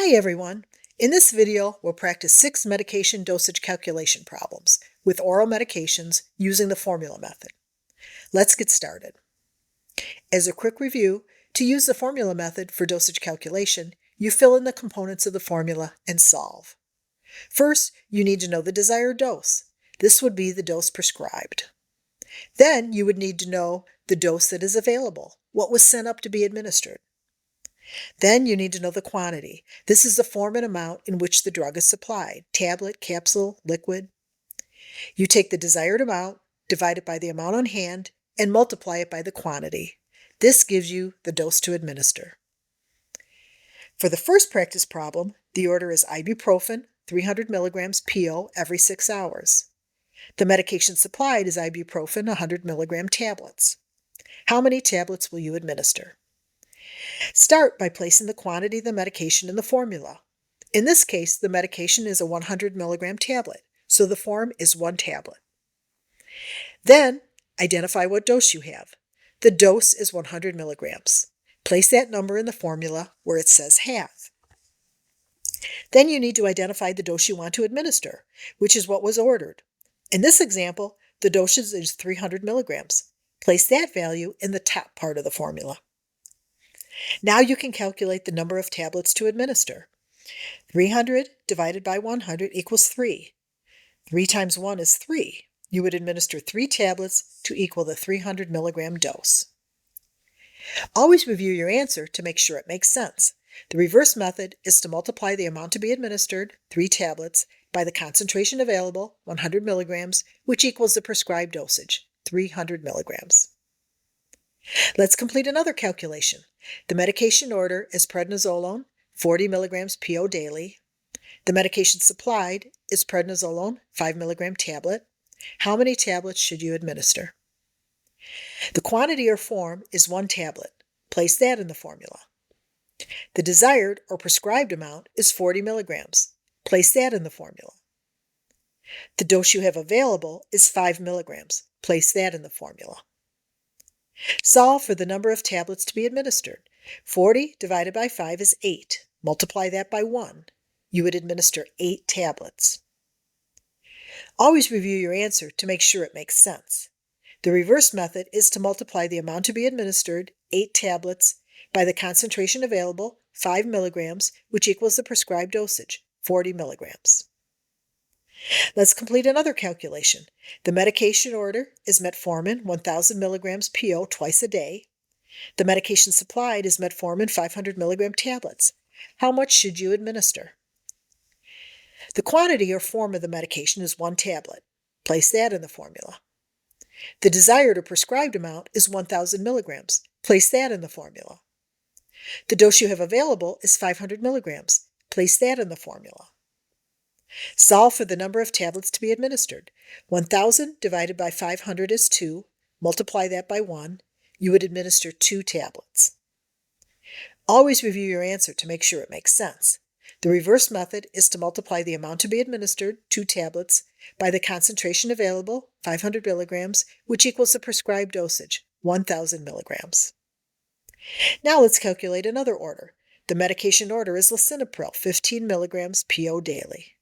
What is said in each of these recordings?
Hi everyone! In this video, we'll practice 6 medication dosage calculation problems with oral medications using the formula method. Let's get started. As a quick review, to use the formula method for dosage calculation, you fill in the components of the formula and solve. First, you need to know the desired dose. This would be the dose prescribed. Then you would need to know the dose that is available, what was sent up to be administered. Then you need to know the quantity. This is the form and amount in which the drug is supplied, tablet, capsule, liquid. You take the desired amount, divide it by the amount on hand, and multiply it by the quantity. This gives you the dose to administer. For the first practice problem, the order is ibuprofen, 300 milligrams PO every 6 hours. The medication supplied is ibuprofen 100 milligram tablets. How many tablets will you administer? Start by placing the quantity of the medication in the formula. In this case, the medication is a 100 milligram tablet, so the form is 1 tablet. Then, identify what dose you have. The dose is 100 milligrams. Place that number in the formula where it says have. Then you need to identify the dose you want to administer, which is what was ordered. In this example, the dosage is 300 milligrams. Place that value in the top part of the formula. Now you can calculate the number of tablets to administer. 300 divided by 100 equals 3. 3 times 1 is 3. You would administer 3 tablets to equal the 300 milligram dose. Always review your answer to make sure it makes sense. The reverse method is to multiply the amount to be administered, 3 tablets, by the concentration available, 100 milligrams, which equals the prescribed dosage, 300 milligrams. Let's complete another calculation. The medication order is prednisolone, 40 milligrams PO daily. The medication supplied is prednisolone, 5 milligram tablet. How many tablets should you administer? The quantity or form is 1 tablet. Place that in the formula. The desired or prescribed amount is 40 milligrams. Place that in the formula. The dose you have available is 5 milligrams. Place that in the formula. Solve for the number of tablets to be administered. 40 divided by 5 is 8. Multiply that by 1. You would administer 8 tablets. Always review your answer to make sure it makes sense. The reverse method is to multiply the amount to be administered, 8 tablets, by the concentration available, 5 milligrams, which equals the prescribed dosage, 40 milligrams. Let's complete another calculation. The medication order is metformin 1000 milligrams PO twice a day. The medication supplied is metformin 500 milligram tablets. How much should you administer? The quantity or form of the medication is 1 tablet. Place that in the formula. The desired or prescribed amount is 1000 milligrams. Place that in the formula. The dose you have available is 500 milligrams. Place that in the formula. Solve for the number of tablets to be administered. 1000 divided by 500 is 2. Multiply that by 1. You would administer 2 tablets. Always review your answer to make sure it makes sense. The reverse method is to multiply the amount to be administered, 2 tablets, by the concentration available, 500 milligrams, which equals the prescribed dosage, 1000 milligrams. Now let's calculate another order. The medication order is lisinopril, 15 milligrams PO daily.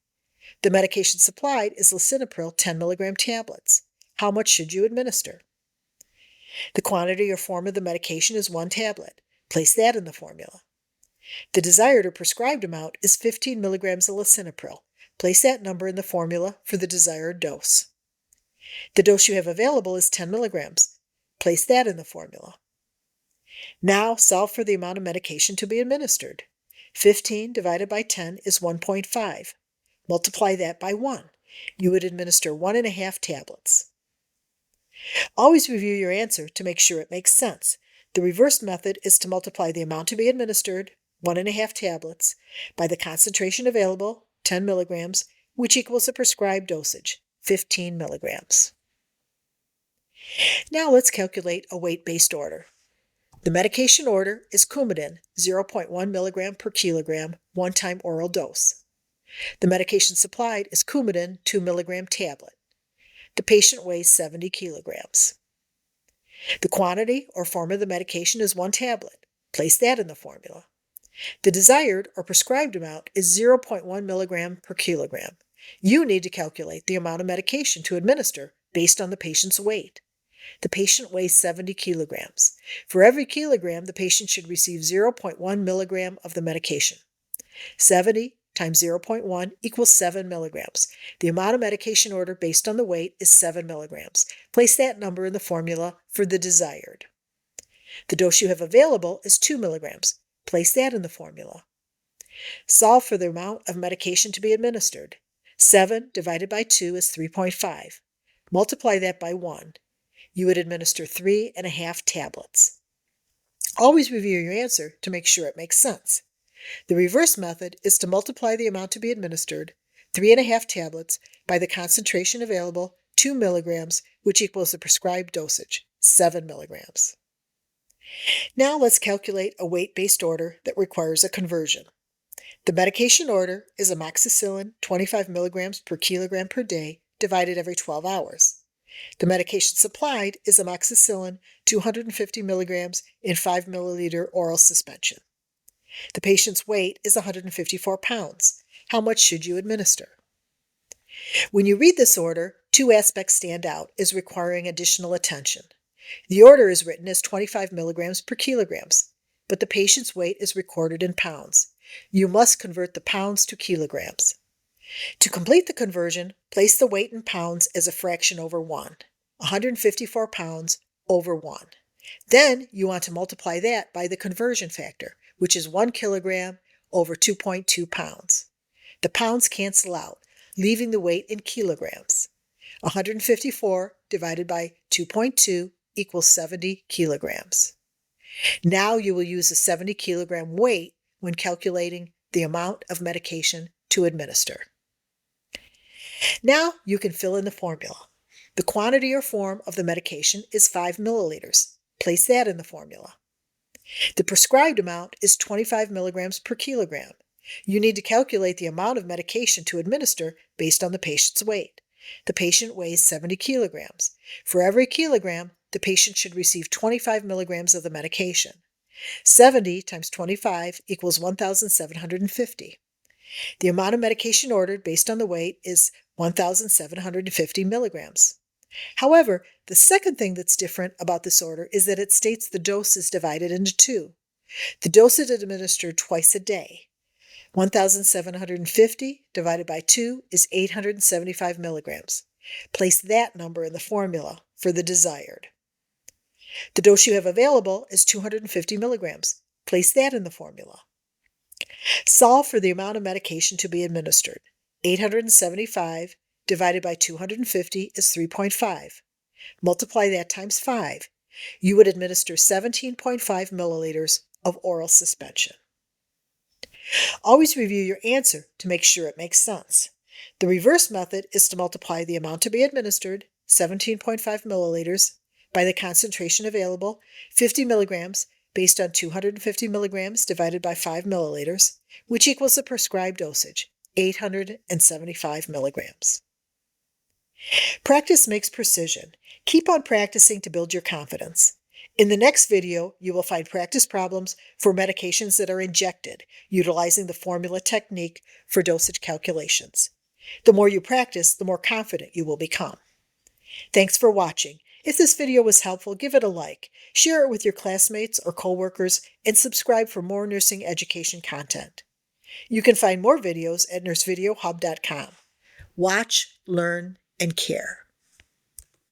The medication supplied is lisinopril 10 milligram tablets. How much should you administer? The quantity or form of the medication is 1 tablet. Place that in the formula. The desired or prescribed amount is 15 milligrams of lisinopril. Place that number in the formula for the desired dose. The dose you have available is 10 milligrams. Place that in the formula. Now solve for the amount of medication to be administered. 15 divided by 10 is 1.5. Multiply that by 1. You would administer 1.5 tablets. Always review your answer to make sure it makes sense. The reverse method is to multiply the amount to be administered, 1.5 tablets, by the concentration available, 10 milligrams, which equals the prescribed dosage, 15 milligrams. Now let's calculate a weight-based order. The medication order is Coumadin, 0.1 milligram per kilogram, 1-time oral dose. The medication supplied is Coumadin 2 milligram tablet. The patient weighs 70 kilograms. The quantity or form of the medication is 1 tablet. Place that in the formula. The desired or prescribed amount is 0.1 milligram per kilogram. You need to calculate the amount of medication to administer based on the patient's weight. The patient weighs 70 kilograms. For every kilogram, the patient should receive 0.1 milligram of the medication. 70 times 0.1 equals 7 milligrams. The amount of medication ordered based on the weight is 7 milligrams. Place that number in the formula for the desired. The dose you have available is 2 milligrams. Place that in the formula. Solve for the amount of medication to be administered. 7 divided by 2 is 3.5. Multiply that by 1. You would administer 3.5 tablets. Always review your answer to make sure it makes sense. The reverse method is to multiply the amount to be administered, 3.5 tablets, by the concentration available, 2 milligrams, which equals the prescribed dosage, 7 milligrams. Now let's calculate a weight-based order that requires a conversion. The medication order is amoxicillin 25 milligrams per kilogram per day divided every 12 hours. The medication supplied is amoxicillin 250 milligrams in 5 milliliter oral suspension. The patient's weight is 154 pounds. How much should you administer? When you read this order, two aspects stand out as requiring additional attention. The order is written as 25 milligrams per kilograms, but the patient's weight is recorded in pounds. You must convert the pounds to kilograms. To complete the conversion, place the weight in pounds as a fraction over 1, 154 pounds over 1. Then you want to multiply that by the conversion factor, which is 1 kilogram over 2.2 pounds. The pounds cancel out, leaving the weight in kilograms. 154 divided by 2.2 equals 70 kilograms. Now you will use a 70 kilogram weight when calculating the amount of medication to administer. Now you can fill in the formula. The quantity or form of the medication is 5 milliliters. Place that in the formula. The prescribed amount is 25 milligrams per kilogram. You need to calculate the amount of medication to administer based on the patient's weight. The patient weighs 70 kilograms. For every kilogram, the patient should receive 25 milligrams of the medication. 70 times 25 equals 1,750. The amount of medication ordered based on the weight is 1,750 milligrams. However, the second thing that's different about this order is that it states the dose is divided into 2. The dose is administered twice a day. 1,750 divided by 2 is 875 milligrams. Place that number in the formula for the desired. The dose you have available is 250 milligrams. Place that in the formula. Solve for the amount of medication to be administered. 875 divided by 250 is 3.5. Multiply that times 5. You would administer 17.5 milliliters of oral suspension. Always review your answer to make sure it makes sense. The reverse method is to multiply the amount to be administered, 17.5 milliliters, by the concentration available, 50 milligrams, based on 250 milligrams divided by 5 milliliters, which equals the prescribed dosage, 875 milligrams. Practice makes precision. Keep on practicing to build your confidence. In the next video, you will find practice problems for medications that are injected, utilizing the formula technique for dosage calculations. The more you practice, the more confident you will become. Thanks for watching. If this video was helpful, give it a like, share it with your classmates or coworkers, and subscribe for more nursing education content. You can find more videos at nursevideohub.com. Watch, learn, and care.